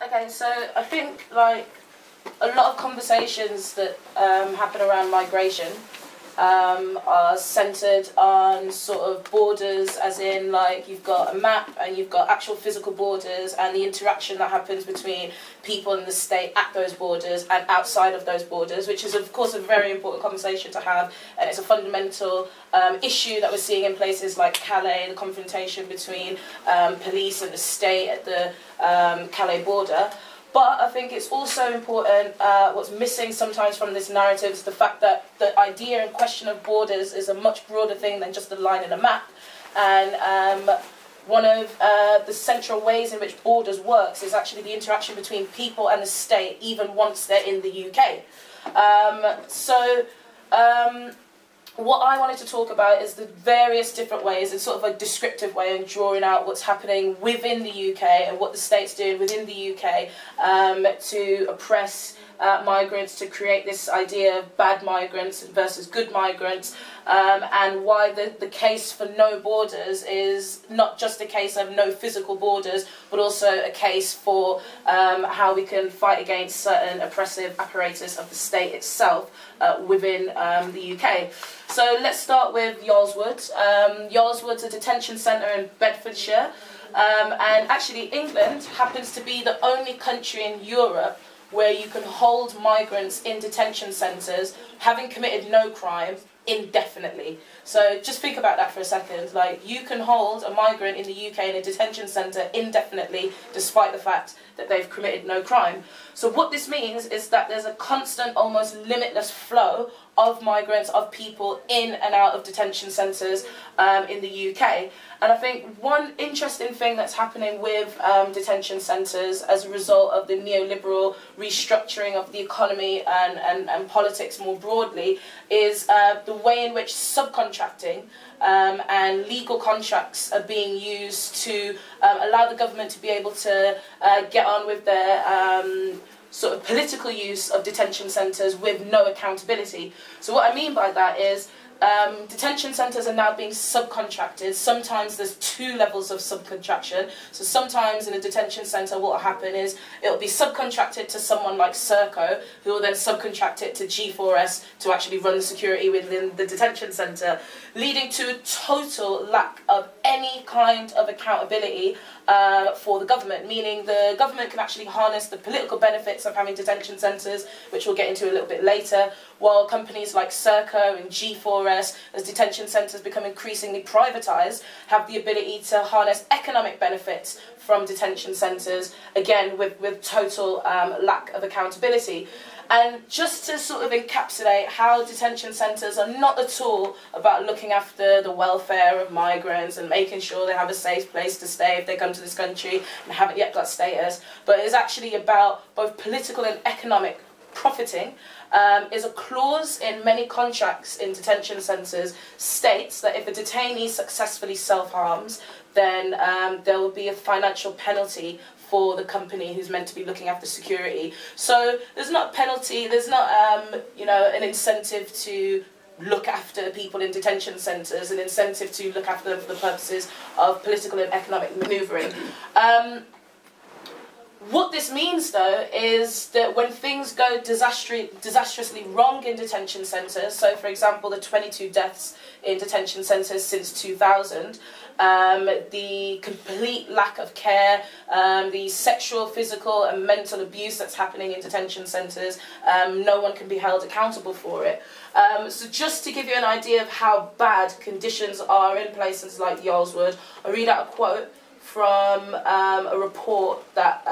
Okay, so I think like a lot of conversations that happen around migration are centred on sort of borders, as in like you've got a map and you've got actual physical borders and the interaction that happens between people in the state at those borders and outside of those borders, which is of course a very important conversation to have, and it's a fundamental issue that we're seeing in places like Calais, the confrontation between police and the state at the Calais border. But I think it's also important, what's missing sometimes from this narrative is the fact that the idea and question of borders is a much broader thing than just a line in a map. And one of the central ways in which borders works is actually the interaction between people and the state, even once they're in the UK. What I wanted to talk about is the various different ways, in sort of a descriptive way, and drawing out what's happening within the UK and what the state's doing within the UK to oppress migrants, to create this idea of bad migrants versus good migrants, and why the case for no borders is not just a case of no physical borders, but also a case for how we can fight against certain oppressive apparatus of the state itself within the UK. So let's start with Yarlswood. Yarlswood's a detention centre in Bedfordshire, and actually England happens to be the only country in Europe where you can hold migrants in detention centres, having committed no crime, indefinitely. So just think about that for a second. Like, you can hold a migrant in the UK in a detention centre indefinitely, despite the fact that they've committed no crime. So what this means is that there's a constant, almost limitless flow of migrants, of people in and out of detention centres in the UK. And I think one interesting thing that's happening with detention centres as a result of the neoliberal restructuring of the economy and politics more broadly is the way in which subcontracting and legal contracts are being used to allow the government to be able to get on with their sort of political use of detention centres with no accountability. So what I mean by that is detention centres are now being subcontracted. Sometimes there's two levels of subcontraction. So sometimes in a detention centre what will happen is it'll be subcontracted to someone like Serco, who will then subcontract it to G4S to actually run the security within the detention centre, leading to a total lack of any kind of accountability for the government, meaning the government can actually harness the political benefits of having detention centres, which we'll get into a little bit later, while companies like Serco and G4S, as detention centres become increasingly privatised, have the ability to harness economic benefits from detention centres, again with total lack of accountability. And just to sort of encapsulate how detention centres are not at all about looking after the welfare of migrants and making sure they have a safe place to stay if they come to this country and haven't yet got status, but is actually about both political and economic profiting, is a clause in many contracts in detention centres states that if a detainee successfully self-harms, then there will be a financial penalty for the company who's meant to be looking after security. So there's not a penalty, there's not you know, an incentive to look after people in detention centres, an incentive to look after them for the purposes of political and economic manoeuvring. What this means, though, is that when things go disastrously wrong in detention centres, so for example the 22 deaths in detention centres since 2000, the complete lack of care, the sexual, physical and mental abuse that's happening in detention centres, no one can be held accountable for it. So just to give you an idea of how bad conditions are in places like Yarlswood, I'll read out a quote from a report that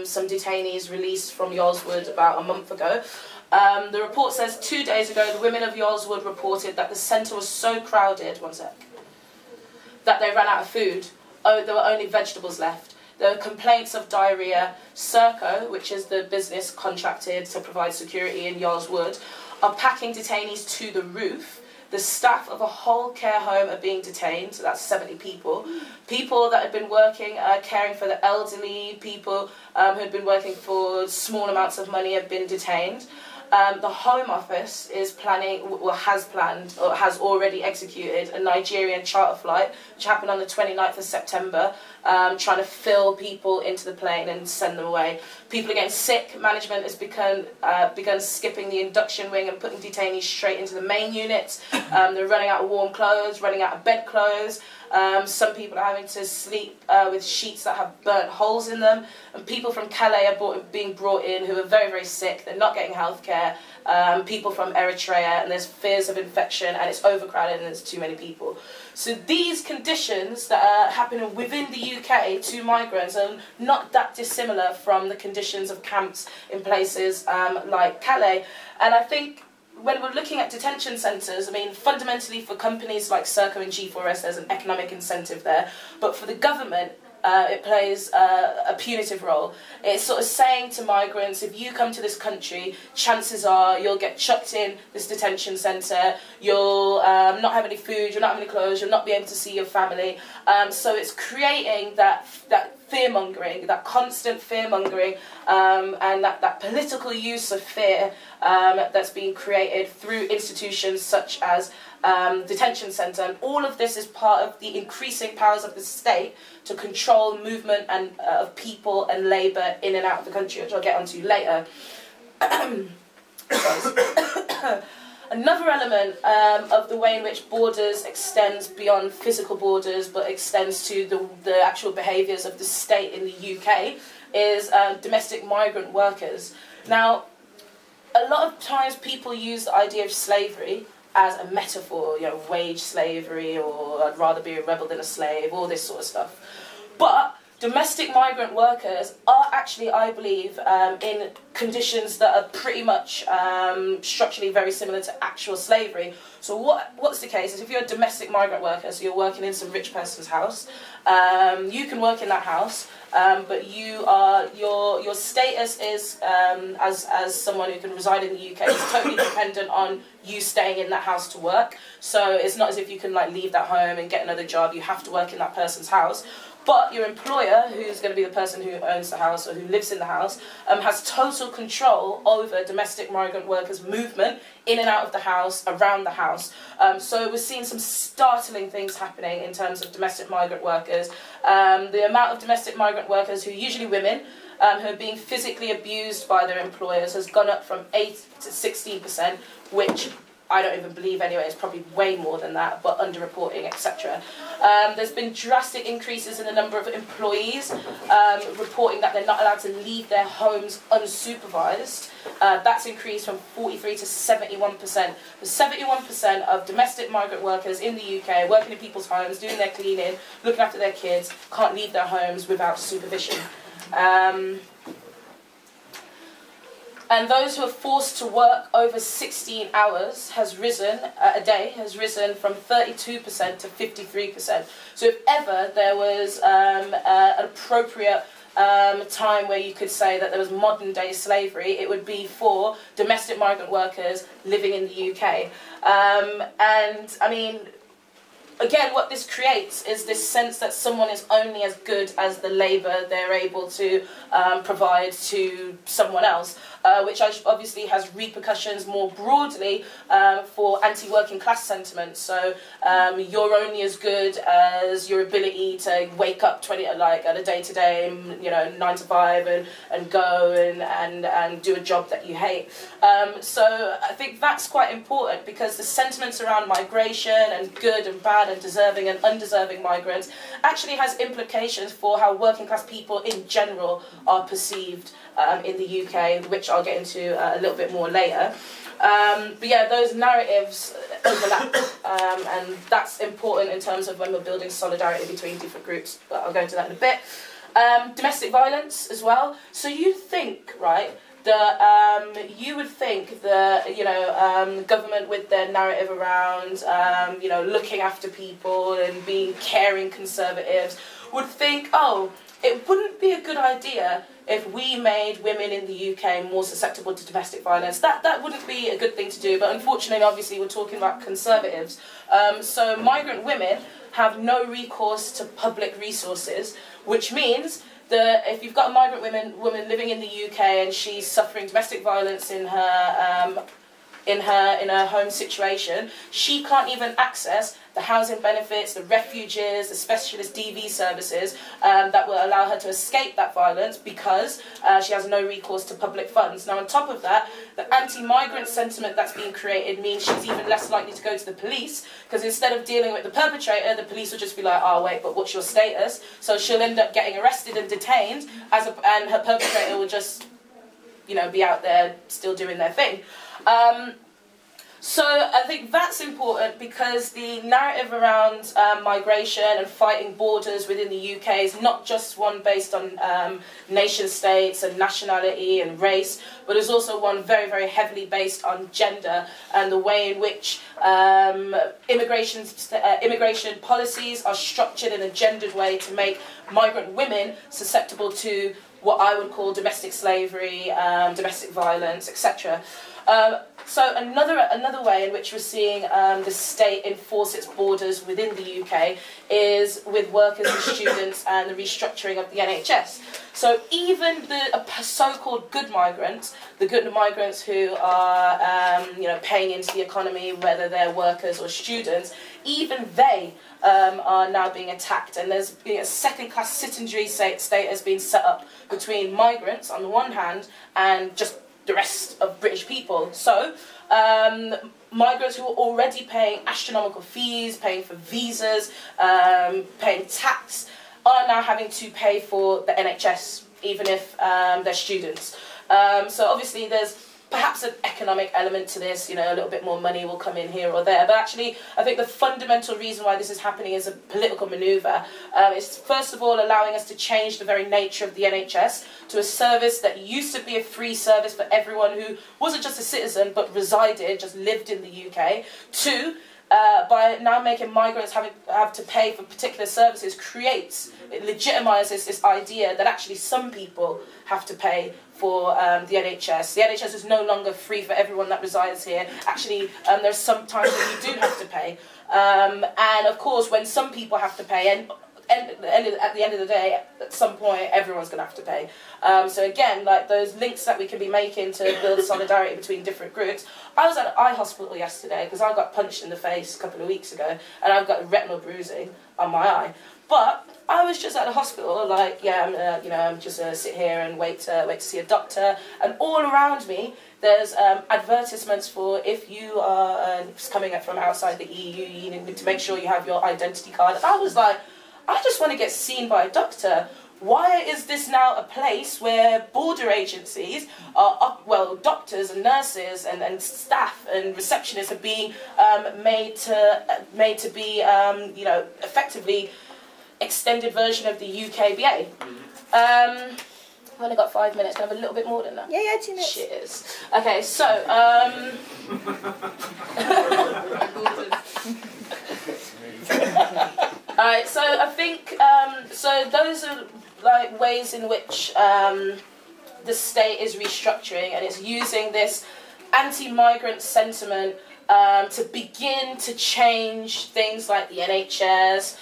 some detainees released from Yarlswood about a month ago. The report says, 2 days ago, the women of Yarlswood reported that the centre was so crowded, that they ran out of food. Oh, there were only vegetables left. There were complaints of diarrhoea. Serco, which is the business contracted to provide security in Yarlswood, are packing detainees to the roof. The staff of a whole care home are being detained, so that's 70 people. People that had been working, caring for the elderly, people who had been working for small amounts of money have been detained. the Home Office is planning, or has planned, or has already executed a Nigerian charter flight, which happened on the 29th of September, trying to fill people into the plane and send them away. People are getting sick. Management has begun skipping the induction wing and putting detainees straight into the main units. They're running out of warm clothes, running out of bed clothes. Some people are having to sleep with sheets that have burnt holes in them. And people from Calais are being brought in who are very, very sick. They're not getting healthcare. People from Eritrea, and there's fears of infection, and it's overcrowded and there's too many people. So these conditions that are happening within the UK to migrants are not that dissimilar from the conditions of camps in places like Calais. And I think when we're looking at detention centres, I mean, fundamentally for companies like Serco and G4S, there's an economic incentive there. But for the government, it plays a punitive role. It's sort of saying to migrants, if you come to this country, chances are you'll get chucked in this detention centre, you'll not have any food, you'll not have any clothes, you'll not be able to see your family. So it's creating that fear-mongering, that constant fear-mongering, and that political use of fear that's being created through institutions such as detention centre. And all of this is part of the increasing powers of the state to control movement and of people and labour in and out of the country, which I'll get onto later. Another element of the way in which borders extends beyond physical borders but extends to the actual behaviours of the state in the UK is domestic migrant workers. Now, a lot of times people use the idea of slavery as a metaphor, you know, wage slavery, or I'd rather be a rebel than a slave, all this sort of stuff. But domestic migrant workers are actually, I believe, in conditions that are pretty much structurally very similar to actual slavery. So what's the case is if you're a domestic migrant worker, so you're working in some rich person's house, you can work in that house, but your status is as someone who can reside in the UK is totally dependent on you staying in that house to work. So it's not as if you can like leave that home and get another job. You have to work in that person's house. But your employer, who's going to be the person who owns the house or who lives in the house, has total control over domestic migrant workers' movement in and out of the house, around the house. So we're seeing some startling things happening in terms of domestic migrant workers. The amount of domestic migrant workers, who are usually women, who are being physically abused by their employers has gone up from 8 to 16%, which I don't even believe anyway, it's probably way more than that, but underreporting, etc. There's been drastic increases in the number of employees reporting that they're not allowed to leave their homes unsupervised. That's increased from 43 to 71%. 71% of domestic migrant workers in the UK working in people's homes, doing their cleaning, looking after their kids, can't leave their homes without supervision. And those who are forced to work over 16 hours has risen, a day, has risen from 32% to 53%. So if ever there was an appropriate time where you could say that there was modern day slavery, it would be for domestic migrant workers living in the UK. And I mean, again, what this creates is this sense that someone is only as good as the labour they're able to provide to someone else, which obviously has repercussions more broadly for anti-working class sentiment. So you're only as good as your ability to wake up at a day-to-day, you know, 9 to 5, and go and do a job that you hate. So I think that's quite important, because the sentiments around migration and good and bad and deserving and undeserving migrants actually has implications for how working class people in general are perceived in the UK, which I'll get into a little bit more later. But yeah, those narratives overlap, and that's important in terms of when we're building solidarity between different groups, but I'll go into that in a bit. Domestic violence as well. So you think, right, that you would think that, you know, government with their narrative around, you know, looking after people and being caring conservatives would think, oh, it wouldn't be a good idea if we made women in the UK more susceptible to domestic violence. That wouldn't be a good thing to do, but unfortunately, obviously, we're talking about conservatives. So migrant women have no recourse to public resources, which means if you've got a migrant woman living in the UK and she's suffering domestic violence in her home situation, she can't even access the housing benefits, the refuges, the specialist DV services that will allow her to escape that violence because she has no recourse to public funds. Now, on top of that, the anti-migrant sentiment that's being created means she's even less likely to go to the police, because instead of dealing with the perpetrator, the police will just be like, oh wait, but what's your status? So she'll end up getting arrested and detained, and her perpetrator will just, you know, be out there still doing their thing. So I think that's important, because the narrative around migration and fighting borders within the UK is not just one based on nation states and nationality and race, but is also one very, very heavily based on gender and the way in which immigration policies are structured in a gendered way to make migrant women susceptible to what I would call domestic slavery, domestic violence, etc. So another way in which we're seeing the state enforce its borders within the UK is with workers and students and the restructuring of the NHS. So even the so-called good migrants, the good migrants who are paying into the economy, whether they're workers or students, even they are now being attacked, and there's a second-class citizenry state has been set up between migrants on the one hand and just the rest of British people. So migrants who are already paying astronomical fees, paying for visas, paying tax, are now having to pay for the NHS, even if they're students. So obviously there's perhaps an economic element to this, you know, a little bit more money will come in here or there. But actually, I think the fundamental reason why this is happening is a political manoeuvre. It's first of all allowing us to change the very nature of the NHS to a service that used to be a free service for everyone who wasn't just a citizen but resided, just lived in the UK, to by now making migrants have to pay for particular services, it legitimises this idea that actually some people have to pay for the NHS. The NHS is no longer free for everyone that resides here. Actually, there's some times when you do have to pay. And of course, when some people have to pay, and at the end of the day, at some point, everyone's going to have to pay. So again, like those links that we can be making to build solidarity between different groups. I was at an eye hospital yesterday because I got punched in the face a couple of weeks ago, and I've got retinal bruising on my eye. But I was just at the hospital, like, yeah, I'm just sit here and wait to see a doctor, and all around me there's advertisements for if you are coming from outside the EU, you need to make sure you have your identity card. And I was like, I just want to get seen by a doctor. Why is this now a place where border agencies are, doctors and nurses and staff and receptionists are being made to be, effectively extended version of the UKBA? I've only got 5 minutes. Can I have a little bit more than that? Yeah, 2 minutes. Cheers. Okay, so alright, so I think so those are like ways in which the state is restructuring, and it's using this anti-migrant sentiment to begin to change things like the NHS,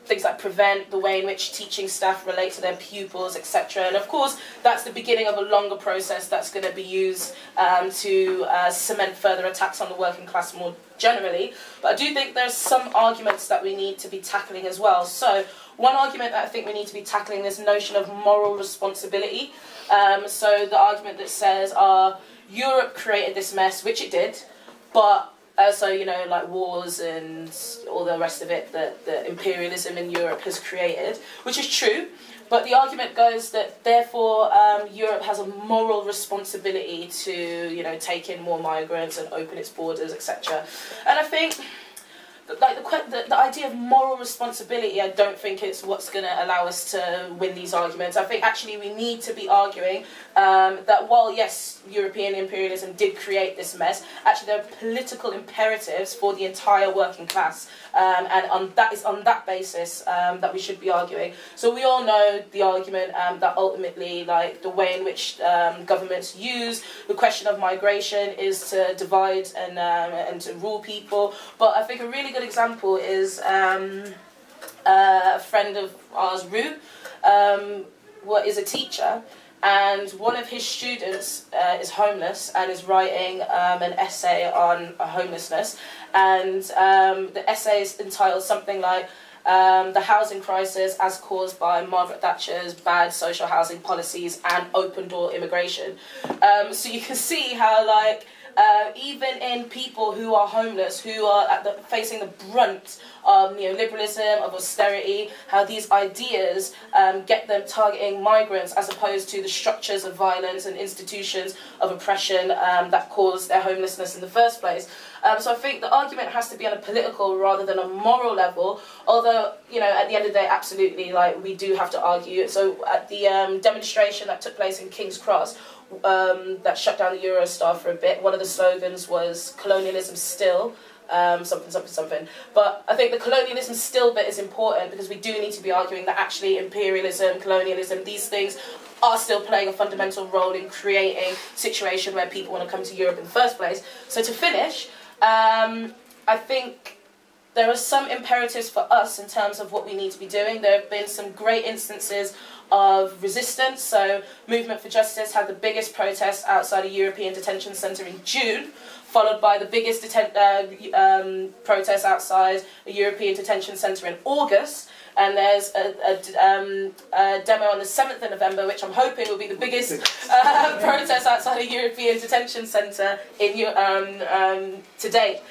things like prevent, the way in which teaching staff relate to their pupils, etc. And of course, that's the beginning of a longer process that's going to be used to cement further attacks on the working class more generally. But I do think there's some arguments that we need to be tackling as well. So one argument that I think we need to be tackling is this notion of moral responsibility. So the argument that says, Europe created this mess, which it did, but so, like wars and all the rest of it that the imperialism in Europe has created, which is true, but the argument goes that therefore Europe has a moral responsibility to, take in more migrants and open its borders, etc. And I think like the idea of moral responsibility, I don't think it's what's going to allow us to win these arguments. I think actually we need to be arguing that while yes, European imperialism did create this mess, actually there are political imperatives for the entire working class, and on that basis that we should be arguing. So we all know the argument that ultimately, like the way in which governments use the question of migration is to divide and to rule people. But I think a really good example is a friend of ours, Rue. is a teacher, and one of his students is homeless and is writing an essay on homelessness, and the essay is entitled something like the housing crisis as caused by Margaret Thatcher's bad social housing policies and open door immigration. So you can see how, like, even in people who are homeless, who are facing the brunt of neoliberalism, of austerity, how these ideas get them targeting migrants as opposed to the structures of violence and institutions of oppression that cause their homelessness in the first place. So I think the argument has to be on a political rather than a moral level, although, at the end of the day, absolutely, like, we do have to argue. So at the demonstration that took place in King's Cross, that shut down the Eurostar for a bit, one of the slogans was "colonialism still," something, something, something. But I think the colonialism still bit is important, because we do need to be arguing that actually imperialism, colonialism, these things are still playing a fundamental role in creating a situation where people want to come to Europe in the first place. So to finish, I think there are some imperatives for us in terms of what we need to be doing. There have been some great instances of resistance. So Movement for Justice had the biggest protest outside a European detention centre in June, followed by the biggest protest outside a European detention centre in August. And there's a demo on the 7th of November, which I'm hoping will be the biggest protest outside a European detention centre to date.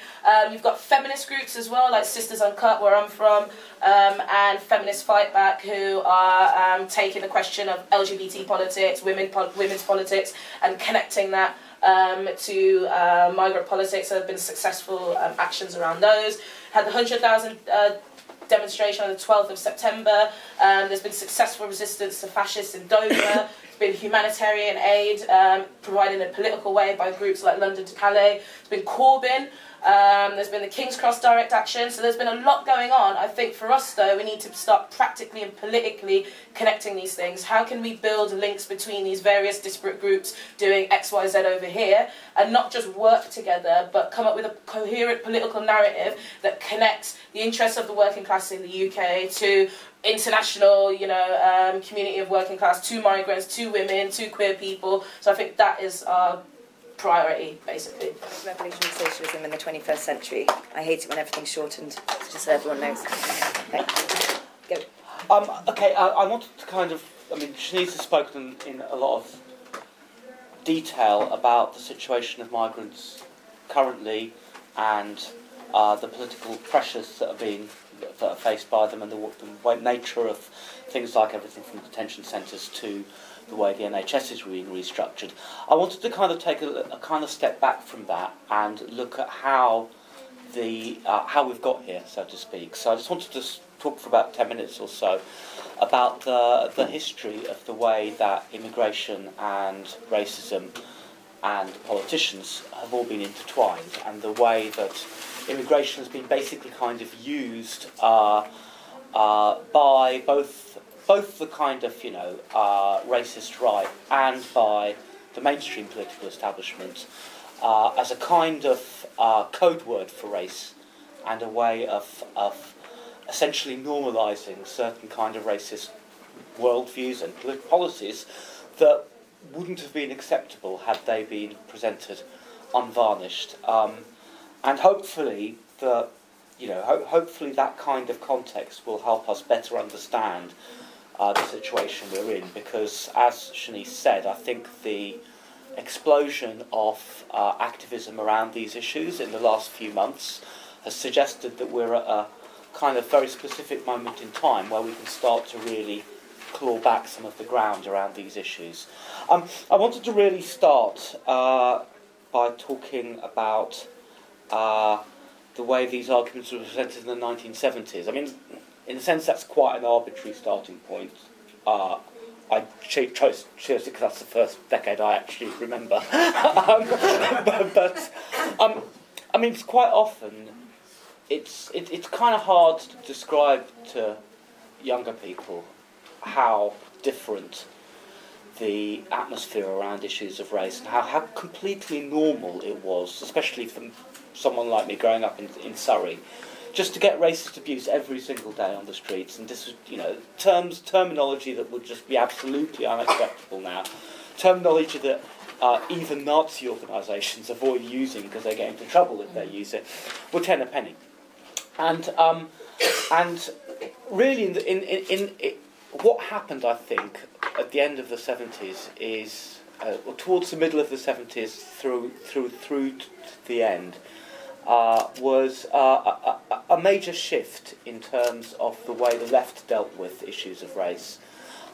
You've got feminist groups as well, like Sisters Uncut, where I'm from, and Feminist Fight Back, who are taking the question of LGBT politics, women's politics, and connecting that to migrant politics. There have been successful actions around those. Had the 100,000 demonstration on the 12th of September. There's been successful resistance to fascists in Dover. There's been humanitarian aid provided in a political way by groups like London to Calais. There's been Corbyn. There's been the King's Cross direct action. So there's been a lot going on. I think for us, though, we need to start practically and politically connecting these things. How can we build links between these various disparate groups doing X, Y, Z over here, and not just work together, but come up with a coherent political narrative that connects the interests of the working class in the UK to international, community of working class, to migrants, to women, to queer people. So I think that is our priority, basically. Revolutionary socialism in the 21st century. I hate it when everything's shortened, just so everyone knows. Okay. Go. Okay, I wanted to Shanice has spoken in a lot of detail about the situation of migrants currently and the political pressures that are faced by them, and the nature of things like everything from detention centres to the way the NHS is being restructured. I wanted to take a step back from that and look at how we've got here, so to speak. So I just wanted to talk for about 10 minutes or so about the history of the way that immigration and racism and politicians have all been intertwined, and the way that immigration has been basically used by both the racist right and by the mainstream political establishment as a kind of code word for race, and a way of essentially normalising certain kind of racist worldviews and policies that wouldn't have been acceptable had they been presented unvarnished. And hopefully hopefully that kind of context will help us better understand the situation we're in, because, as Shanice said, I think the explosion of activism around these issues in the last few months has suggested that we're at a kind of very specific moment in time where we can start to really claw back some of the ground around these issues. I wanted to really start by talking about the way these arguments were presented in the 1970s. I mean, in a sense, that's quite an arbitrary starting point. I chose it because that's the first decade I actually remember. I mean, it's quite often, it's kind of hard to describe to younger people how different the atmosphere around issues of race and how completely normal it was, especially for someone like me growing up in Surrey, just to get racist abuse every single day on the streets, and this was, you know, terminology that would just be absolutely unacceptable now, terminology that even Nazi organisations avoid using because they get into trouble if they use it, were 10 a penny. And really, what happened, I think, at the end of the 70s is, or towards the middle of the 70s through to the end, was a major shift in terms of the way the left dealt with issues of race,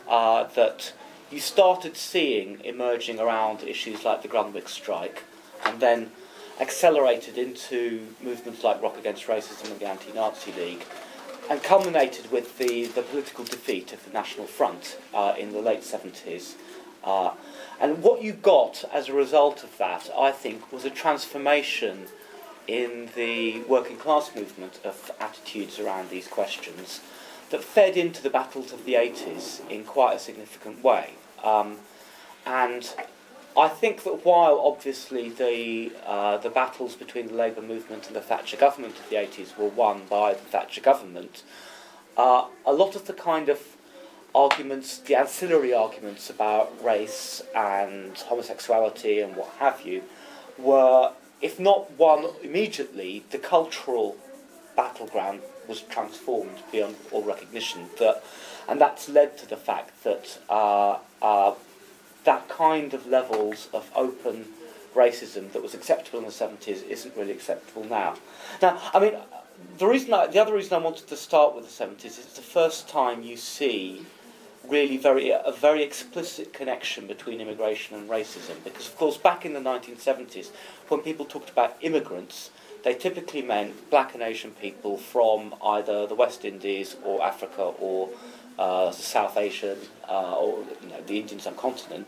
that you started seeing emerging around issues like the Grunwick strike, and then accelerated into movements like Rock Against Racism and the Anti-Nazi League, and culminated with the political defeat of the National Front in the late 70s. And what you got as a result of that, I think, was a transformation in the working class movement of attitudes around these questions that fed into the battles of the 80s in quite a significant way. And I think that while obviously the battles between the Labour movement and the Thatcher government of the 80s were won by the Thatcher government, a lot of the kind of arguments, the ancillary arguments about race and homosexuality and what have you, were, if not won immediately, the cultural battleground was transformed beyond all recognition. And that's led to the fact that that kind of levels of open racism that was acceptable in the 70s isn't really acceptable now. Now, I mean, the other reason I wanted to start with the 70s is it's the first time you see really a very explicit connection between immigration and racism, because of course back in the 1970s when people talked about immigrants, they typically meant black and Asian people from either the West Indies or Africa or South Asian or the Indian subcontinent,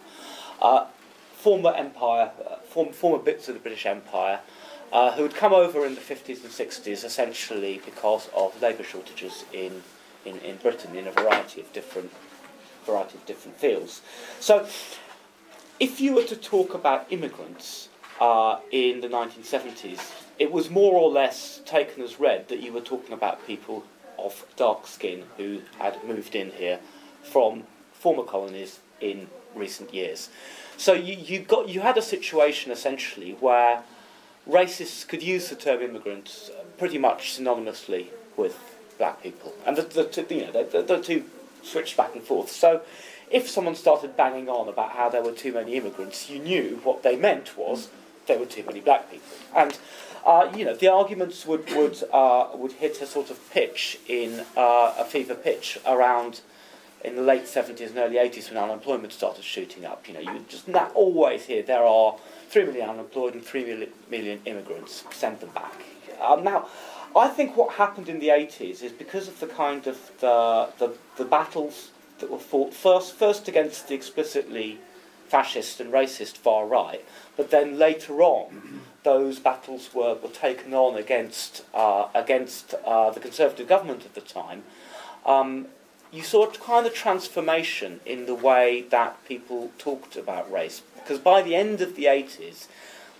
former bits of the British Empire, who had come over in the 50s and 60s essentially because of labour shortages in Britain in a variety of different fields. So if you were to talk about immigrants in the 1970s, it was more or less taken as read that you were talking about people of dark skin who had moved in here from former colonies in recent years. So you had a situation essentially where racists could use the term immigrants pretty much synonymously with black people, and the two switched back and forth. So if someone started banging on about how there were too many immigrants, you knew what they meant was there were too many black people. And the arguments would hit a sort of pitch in a fever pitch around in the late 70s and early 80s when unemployment started shooting up. You just not always hear there are 3 million unemployed and 3 million immigrants. Send them back. Now, I think what happened in the 80s is because of the kind of the battles that were fought first against the explicitly fascist and racist far right, but then later on those battles were taken on against the Conservative government at the time. You saw a kind of transformation in the way that people talked about race, because by the end of the 80s,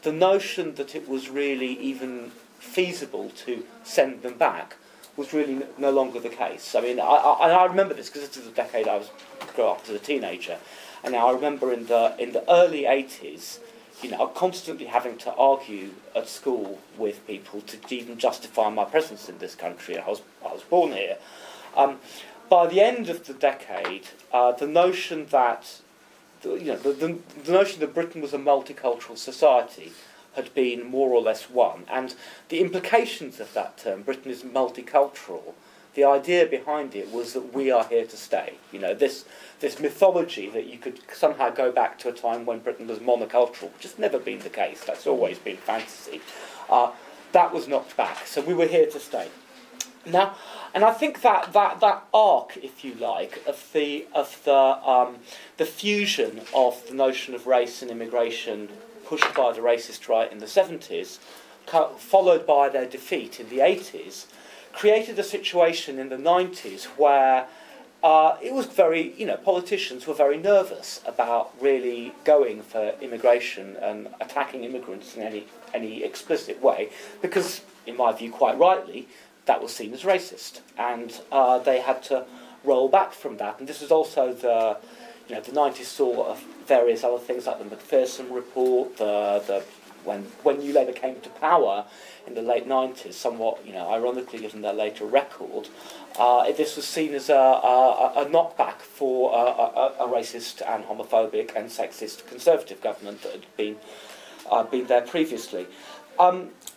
the notion that it was really even feasible to send them back was really no longer the case. I mean, I remember this because this is the decade I grew up as a teenager, and I remember in the early 80s, constantly having to argue at school with people to even justify my presence in this country. I was born here. By the end of the decade, the notion that the notion that Britain was a multicultural society had been more or less won, and the implications of that term, Britain is multicultural, the idea behind it was that we are here to stay. This mythology that you could somehow go back to a time when Britain was monocultural, which has never been the case, that's always been fantasy, that was knocked back. So we were here to stay. Now, and I think that arc, if you like, of the fusion of the notion of race and immigration pushed by the racist right in the 70s, followed by their defeat in the 80s, created a situation in the 90s where it was very, politicians were very nervous about really going for immigration and attacking immigrants in any explicit way, because, in my view, quite rightly, that was seen as racist, and they had to roll back from that. And this is also the 90s saw various other things like the McPherson report, when New Labour came to power in the late 90s, somewhat ironically given their later record, this was seen as a knockback for a racist and homophobic and sexist Conservative government that had been there previously.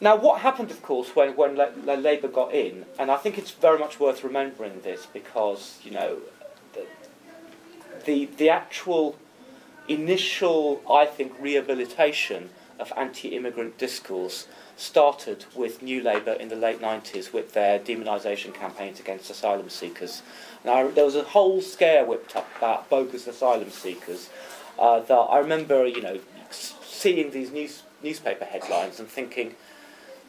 Now, what happened, of course, when Labour got in, and I think it's very much worth remembering this because, the actual initial, I think, rehabilitation of anti-immigrant discourse started with New Labour in the late 90s with their demonisation campaigns against asylum seekers. Now, there was a whole scare whipped up about bogus asylum seekers that I remember, seeing these newspaper headlines and thinking,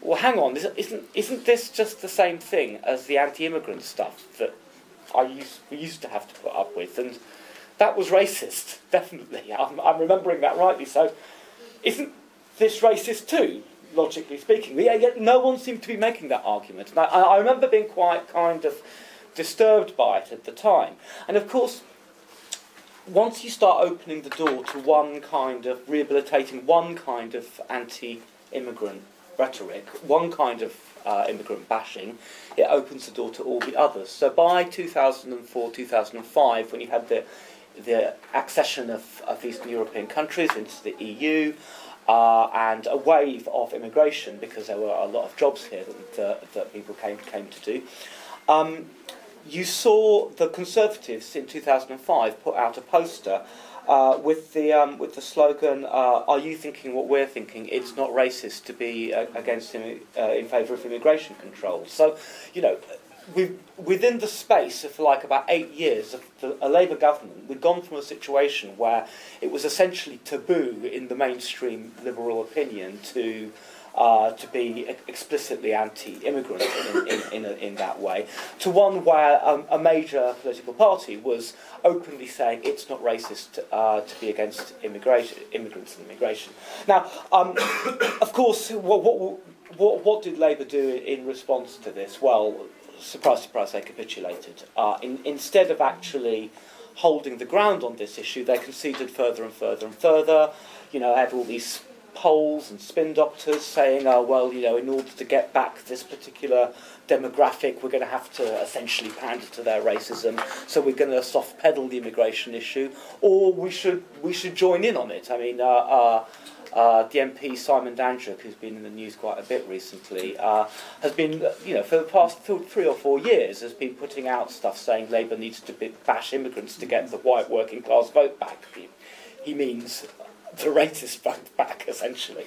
well, hang on, isn't this just the same thing as the anti-immigrant stuff that we used to have to put up with? And that was racist, definitely. I'm remembering that rightly. So, isn't this racist too, logically speaking? Yet no one seemed to be making that argument. And I remember being quite kind of disturbed by it at the time. And of course, once you start opening the door to rehabilitating one kind of anti-immigrant rhetoric, one kind of immigrant bashing, it opens the door to all the others. So by 2004, 2005, when you had the accession of Eastern European countries into the EU, and a wave of immigration, because there were a lot of jobs here that people came to do, you saw the Conservatives in 2005 put out a poster with the slogan, "Are you thinking what we're thinking? It's not racist to be in favour of immigration control." So, within the space of about 8 years of a Labour government, we'd gone from a situation where it was essentially taboo in the mainstream liberal opinion to be explicitly anti-immigrant in that way, to one where a major political party was openly saying it's not racist to be against immigrants and immigration. Now, of course, what did Labour do in response to this? Well, surprise, surprise, they capitulated. Instead of actually holding the ground on this issue, they conceded further and further and further. Had all these polls and spin doctors saying, in order to get back this particular demographic, we're going to have to essentially pander to their racism, so we're going to soft pedal the immigration issue, or we should join in on it. I mean, the MP Simon Dandruck, who's been in the news quite a bit recently, has been, for the past 3 or 4 years, has been putting out stuff saying Labour needs to bash immigrants to get the white working class vote back. He means the racist vote back, essentially.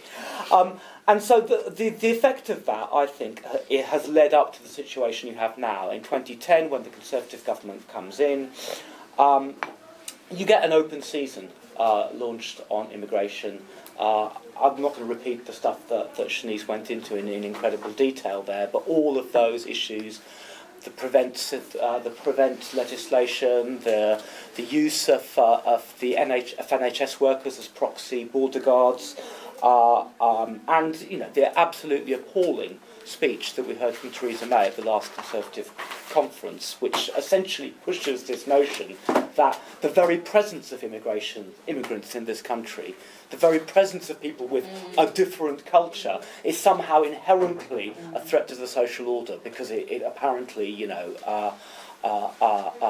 And so the effect of that, I think, it has led up to the situation you have now. In 2010, when the Conservative government comes in, you get an open season launched on immigration. I'm not going to repeat the stuff that Shanice went into in incredible detail there, but all of those issues, the prevent legislation, the use of NHS workers as proxy border guards, and the absolutely appalling speech that we heard from Theresa May at the last Conservative conference, which essentially pushes this notion that the very presence of immigrants in this country, the very presence of people with a different culture, is somehow inherently a threat to the social order, because it apparently,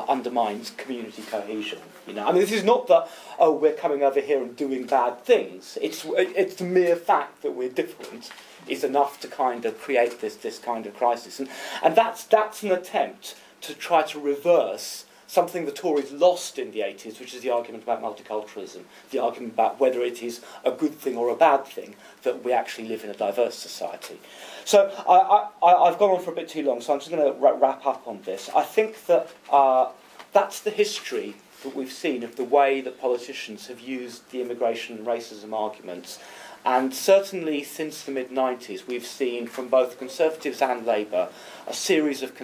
undermines community cohesion. I mean, this is not that, we're coming over here and doing bad things. It's the mere fact that we're different is enough to kind of create this kind of crisis, and that's an attempt to try to reverse something the Tories lost in the 80s, which is the argument about multiculturalism, the argument about whether it is a good thing or a bad thing that we actually live in a diverse society. So I've gone on for a bit too long, so I'm just going to wrap up on this. I think that that's the history that we've seen of the way that politicians have used the immigration and racism arguments. And certainly since the mid-90s, we've seen from both Conservatives and Labour a series of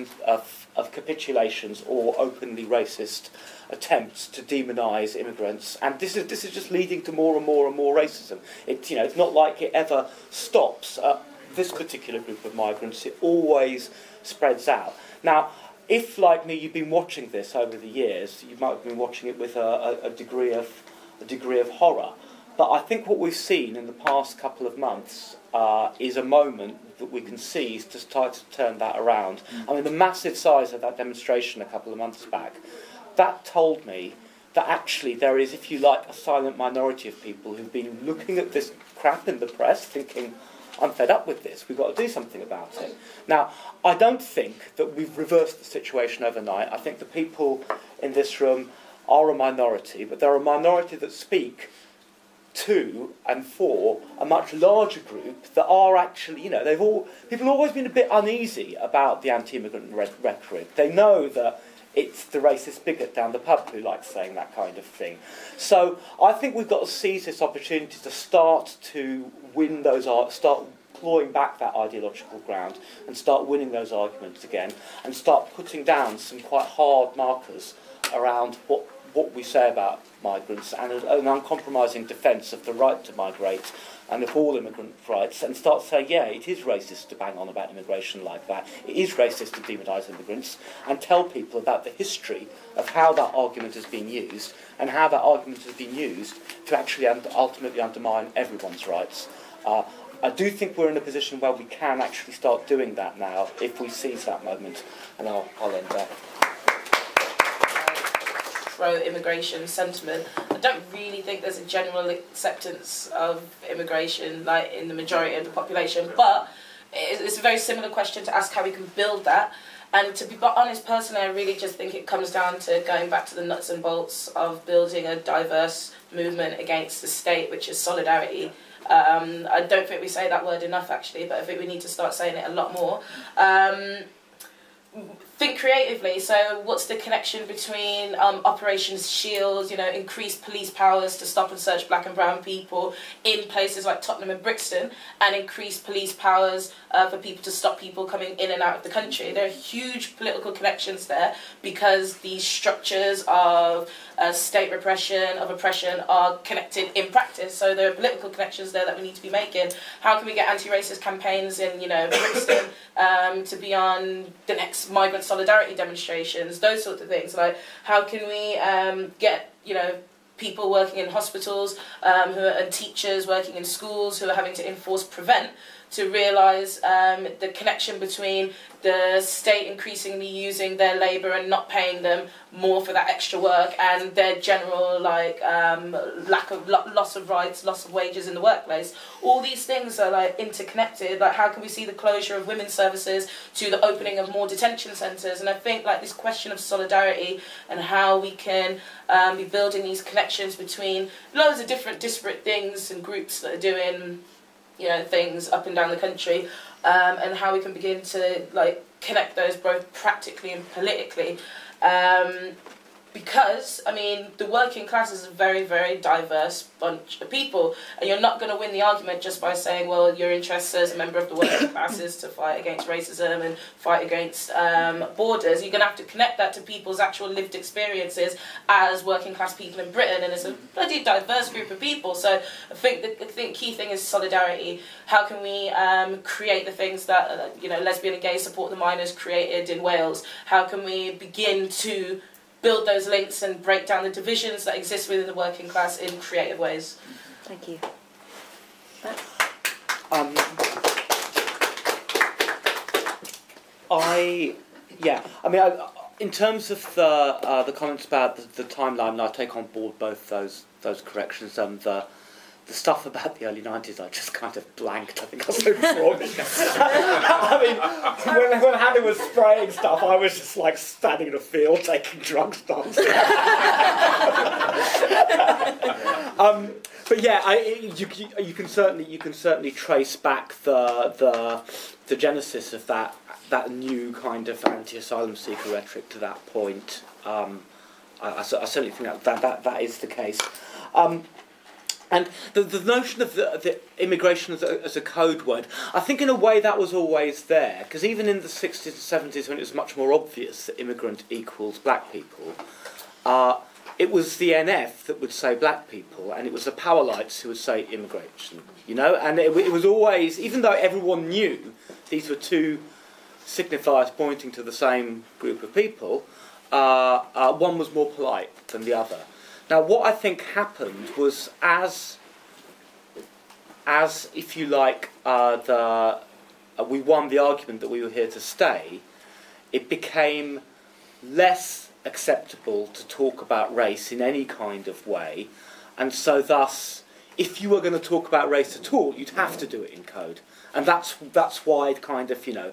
capitulations or openly racist attempts to demonise immigrants, and this is just leading to more and more and more racism. It's not like it ever stops. this particular group of migrants, it always spreads out. Now, if, like me, you've been watching this over the years, you might have been watching it with a degree of horror. But I think what we've seen in the past couple of months is a moment that we can seize to try to turn that around. I mean, the massive size of that demonstration a couple of months back, that told me that actually there is, if you like, a silent minority of people who've been looking at this crap in the press thinking, I'm fed up with this, we've got to do something about it. Now, I don't think that we've reversed the situation overnight. I think the people in this room are a minority, but they're a minority that speak to and for a much larger group that are actually, you know, people have always been a bit uneasy about the anti-immigrant rhetoric. They know that it's the racist bigot down the pub who likes saying that kind of thing. So I think we've got to seize this opportunity to start to win those, start clawing back that ideological ground and start winning those arguments again and start putting down some quite hard markers around what we say about migrants and an uncompromising defence of the right to migrate and of all immigrant rights, and start saying, yeah, it is racist to bang on about immigration like that. It is racist to demonise immigrants, and tell people about the history of how that argument has been used and how that argument has been used to actually ultimately undermine everyone's rights. I do think we're in a position where we can actually start doing that now if we seize that moment, and I'll end there. Pro-immigration sentiment. I don't really think there's a general acceptance of immigration, like in the majority of the population, but it's a very similar question to ask how we can build that. And to be honest, personally, I really just think it comes down to going back to the nuts and bolts of building a diverse movement against the state, which is solidarity. I don't think we say that word enough, actually, but I think we need to start saying it a lot more. Think creatively. So what's the connection between Operations Shield, you know, increased police powers to stop and search black and brown people in places like Tottenham and Brixton, and increased police powers for people to stop people coming in and out of the country? There are huge political connections there because these structures of state repression, of oppression, are connected in practice. So there are political connections there that we need to be making. How can we get anti-racist campaigns in, you know, Brixton to be on the next migrant solidarity demonstrations, those sorts of things? Like, how can we get, you know, people working in hospitals and teachers working in schools who are having to enforce prevent to realise the connection between the state increasingly using their labour and not paying them more for that extra work, and their general loss of rights, loss of wages in the workplace. All these things are like interconnected. Like, how can we see the closure of women's services to the opening of more detention centres? And I think like this question of solidarity and how we can be building these connections between loads of different disparate things and groups that are doing, you know, things up and down the country, and how we can begin to like connect those both practically and politically. Because, I mean, the working class is a very, very diverse bunch of people, and you're not going to win the argument just by saying, well, your interests as a member of the working class is to fight against racism and fight against borders. You're going to have to connect that to people's actual lived experiences as working class people in Britain, and it's a bloody diverse group of people. So I think the key thing is solidarity. How can we create the things that, you know, Lesbian and Gay Support the Miners created in Wales? How can we begin to build those links and break down the divisions that exist within the working class in creative ways? Thank you. In terms of the comments about the timeline, I take on board both those corrections. The stuff about the early 90s, I just kind of blanked. I think I said before. I mean, when Hannah was spraying stuff, I was just like standing in a field taking drug stops. But yeah, you can certainly trace back the genesis of that new kind of anti-asylum seeker rhetoric to that point. I certainly think that is the case. And the notion of the immigration as a code word, I think in a way that was always there, because even in the 60s and 70s when it was much more obvious that immigrant equals black people, it was the NF that would say black people, and it was the powerlights who would say immigration, you know, and it was always, even though everyone knew these were two signifiers pointing to the same group of people, one was more polite than the other. Now, what I think happened was as if you like, we won the argument that we were here to stay, it became less acceptable to talk about race in any kind of way, and so thus, if you were going to talk about race at all, you'd have to do it in code, and that's why it kind of, you know,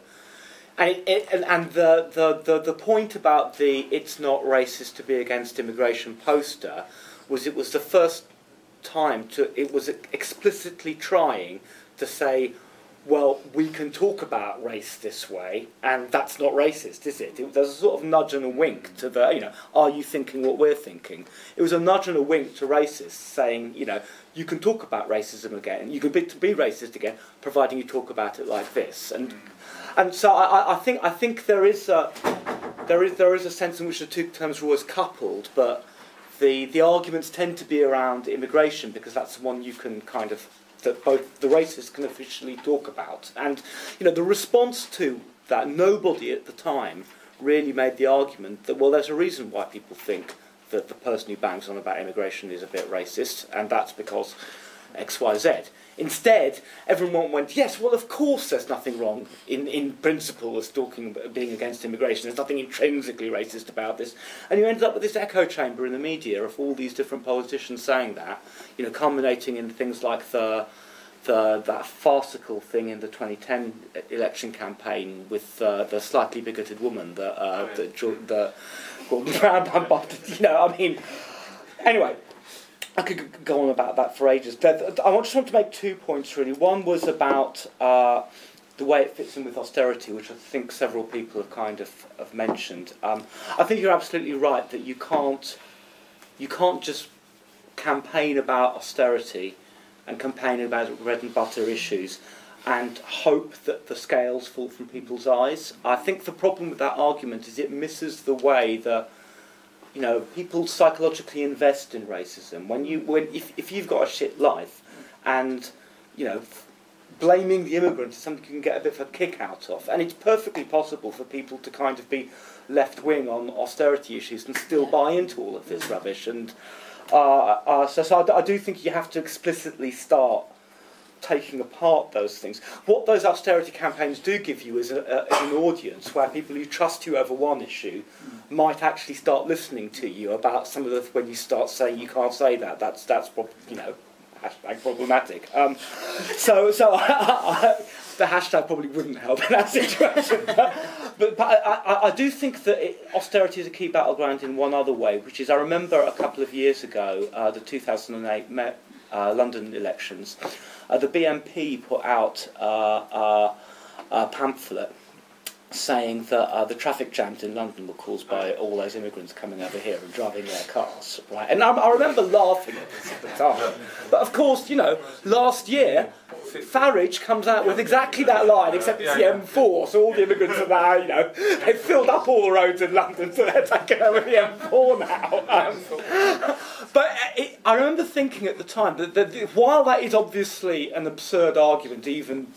and the point about the "it's not racist to be against immigration" poster was it was the first time it was explicitly trying to say, well, we can talk about race this way, and that's not racist, is it? There's a sort of nudge and a wink to the, you know, are you thinking what we're thinking? It was a nudge and a wink to racists saying, you know, you can talk about racism again, you can be racist again, providing you talk about it like this. And so I think there is a sense in which the two terms are always coupled, but the arguments tend to be around immigration because that's the one you can kind of, that both the racists can officially talk about. And, you know, the response to that, nobody at the time really made the argument that, well, there's a reason why people think that the person who bangs on about immigration is a bit racist, and that's because X, Y, Z. Instead, everyone went, yes, well, of course there's nothing wrong in principle as talking about being against immigration. There's nothing intrinsically racist about this. And you ended up with this echo chamber in the media of all these different politicians saying that, you know, culminating in things like that farcical thing in the 2010 election campaign with the slightly bigoted woman that Gordon Brown bumped, you know, I mean, anyway. I could go on about that for ages. I just want to make 2 points, really. One was about the way it fits in with austerity, which I think several people have kind of mentioned. I think you're absolutely right that you can't just campaign about austerity and campaign about bread and butter issues and hope that the scales fall from people's eyes. I think the problem with that argument is it misses the way that, you know, people psychologically invest in racism. If you've got a shit life, and, you know, blaming the immigrants is something you can get a bit of a kick out of, and it's perfectly possible for people to kind of be left wing on austerity issues and still buy into all of this rubbish. And so I do think you have to explicitly start taking apart those things. What those austerity campaigns do give you is an audience where people who trust you over one issue might actually start listening to you about some of the, when you start saying you can't say that, that's you know, hashtag problematic. So the hashtag probably wouldn't help in that situation. But I do think that austerity is a key battleground in one other way, which is I remember a couple of years ago, the 2008 London elections, the BNP put out a pamphlet saying that the traffic jams in London were caused by all those immigrants coming over here and driving their cars, right? And I remember laughing at this at the time. But of course, you know, last year, Farage comes out with exactly that line, except it's the M4, so all the immigrants are now, you know, they've filled up all the roads in London, so they're taking over the M4 now. But I remember thinking at the time that while that is obviously an absurd argument, even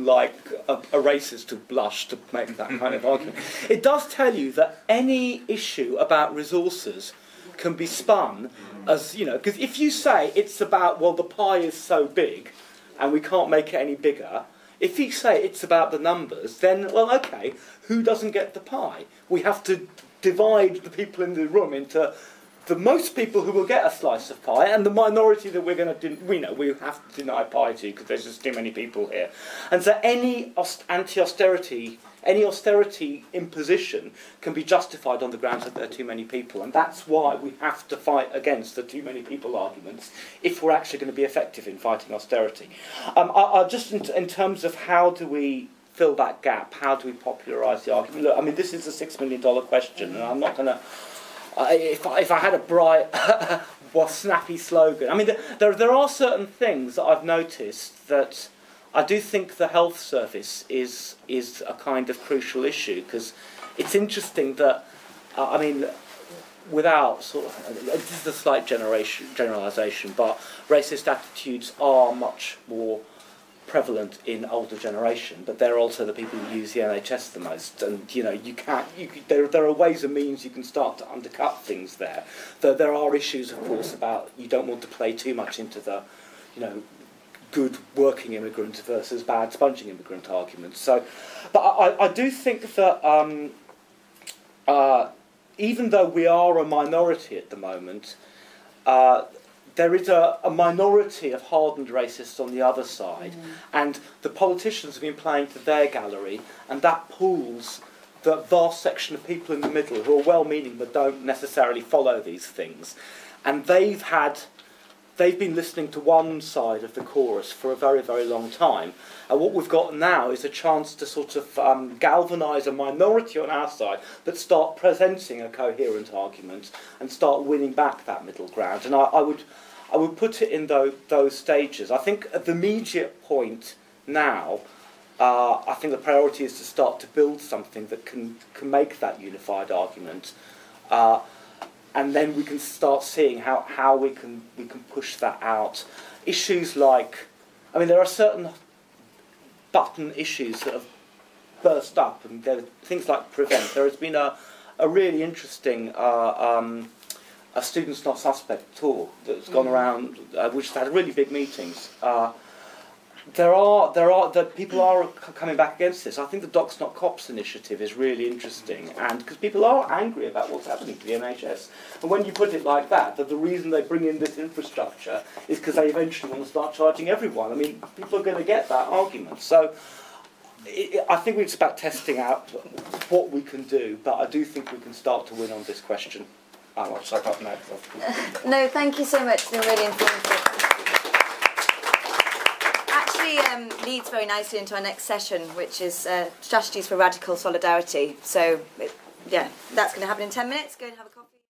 like a racist to blush to make that kind of argument, it does tell you that any issue about resources can be spun as, you know, because if you say it's about, well, the pie is so big and we can't make it any bigger, if you say it's about the numbers, then, well, okay, who doesn't get the pie? We have to divide the people in the room into the most people who will get a slice of pie and the minority that we're going to, we have to deny pie to because there's just too many people here. And so any austerity imposition can be justified on the grounds that there are too many people, and that's why we have to fight against the too many people arguments if we're actually going to be effective in fighting austerity. Just in terms of how do we fill that gap, how do we popularise the argument? Look, I mean, this is a $6 million question, and I'm not going to... if I had a bright, snappy slogan... I mean, there are certain things that I've noticed that I do think the health service is a kind of crucial issue, because it's interesting that, without sort of, this is a slight generalisation, but racist attitudes are much more prevalent in older generation, but they're also the people who use the NHS the most, and you know, there are ways and means you can start to undercut things there. Though there are issues, of course, about you don't want to play too much into the, you know, good working immigrant versus bad sponging immigrant arguments. So, but I do think that even though we are a minority at the moment, there is a minority of hardened racists on the other side, and the politicians have been playing to their gallery, and that pulls the vast section of people in the middle who are well-meaning but don't necessarily follow these things. And they've been listening to one side of the chorus for a very, very long time. And what we've got now is a chance to sort of galvanise a minority on our side, but start presenting a coherent argument and start winning back that middle ground. And I would put it in those stages. I think at the immediate point now, I think the priority is to start to build something that can make that unified argument. And then we can start seeing how we can push that out. Issues like, I mean, there are certain button issues that have burst up, and there are things like prevent. There has been a really interesting a Students Not Suspect tour that's gone around, which has had really big meetings. People are coming back against this. I think the Docs Not Cops initiative is really interesting, and because people are angry about what's happening to the NHS. And when you put it like that the reason they bring in this infrastructure is because they eventually want to start charging everyone. I mean, people are going to get that argument. So I think it's about testing out what we can do, but I do think we can start to win on this question. I'll shut up now. No, thank you so much. It's been really informative. Leads very nicely into our next session, which is strategies for radical solidarity. So, yeah, that's going to happen in 10 minutes. Go and have a coffee.